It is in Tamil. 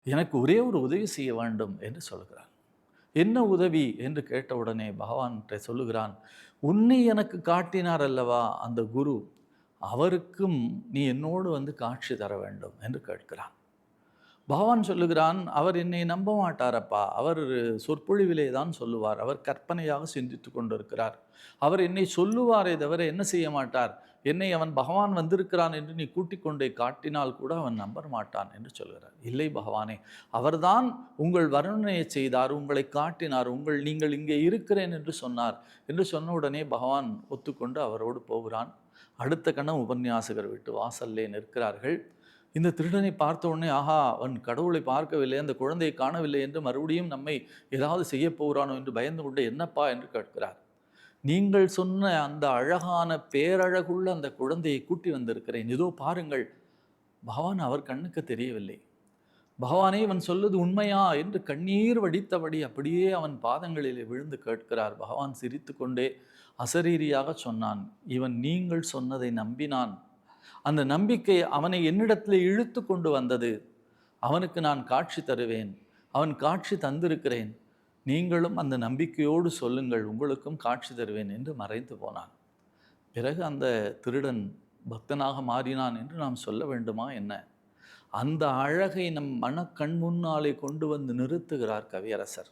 எனக்கு ஒரே ஒரு உதவி செய்ய வேண்டும் என்று சொல்கிறான். என்ன உதவி என்று கேட்டவுடனே பகவான்கிட்ட சொல்லுகிறான், உன்னை எனக்கு காட்டினார் அல்லவா அந்த குரு, அவருக்கும் நீ என்னோடு வந்து காட்சி தர வேண்டும் என்று கேட்கிறான். பகவான் சொல்லுகிறான், அவர் என்னை நம்ப மாட்டாரப்பா. அவர் சொற்பொழிவிலே தான் சொல்லுவார். அவர் கற்பனையாக சிந்தித்து கொண்டிருக்கிறார். அவர் என்னை சொல்லுவாரே தவிர என்ன செய்ய மாட்டார். என்னை அவன் பகவான் வந்திருக்கிறான் என்று நீ கூட்டிக் கொண்டே காட்டினால் கூட அவன் நம்ப மாட்டான் என்று சொல்கிறார். இல்லை பகவானே, அவர்தான் உங்கள் வர்ணனையை செய்தார், உங்களை காட்டினார், நீங்கள் இங்கே இருக்கிறேன் என்று சொன்னார் என்று சொன்ன உடனே பகவான் ஒத்துக்கொண்டு அவரோடு போகிறான். அடுத்த கணம் உபன்யாசகர் வீட்டு வாசல்லே நிற்கிறார்கள். இந்த திருடனை பார்த்த உடனே, ஆஹா, அவன் கடவுளை பார்க்கவில்லை, அந்த குழந்தையை காணவில்லை என்று மறுபடியும் நம்மை ஏதாவது செய்ய போகிறானோ என்று பயந்து கொண்டு, என்னப்பா என்று கேட்கிறார். நீங்கள் சொன்ன அந்த அழகான பேரழகுள்ள அந்த குழந்தையை கூட்டி வந்திருக்கிறேன், இதோ பாருங்கள். பகவான் அவர் கண்ணுக்கு தெரியவில்லை. பகவானே, இவன் சொல்வது உண்மையா என்று கண்ணீர் வடித்தபடி அப்படியே அவன் பாதங்களிலே விழுந்து கேட்கிறார். பகவான் சிரித்து கொண்டே அசரீரியாக சொன்னான், இவன் நீங்கள் சொன்னதை நம்பினான். அந்த நம்பிக்கை அவனை என்னிடத்தில் இழுத்து கொண்டு வந்தது. அவனுக்கு நான் காட்சி தருவேன், அவன் காட்சி தந்திருக்கிறேன், நீங்களும் அந்த நம்பிக்கையோடு சொல்லுங்கள், உங்களுக்கும் காட்சி தருவேன் என்று மறைந்து போனான். பிறகு அந்த திருடன் பக்தனாக மாறினான் என்று நாம் சொல்ல வேண்டுமா என்ன? அந்த அழகை நம் மனக்கண் முன்னாலே கொண்டு வந்து நிறுத்துகிறார் கவியரசர்.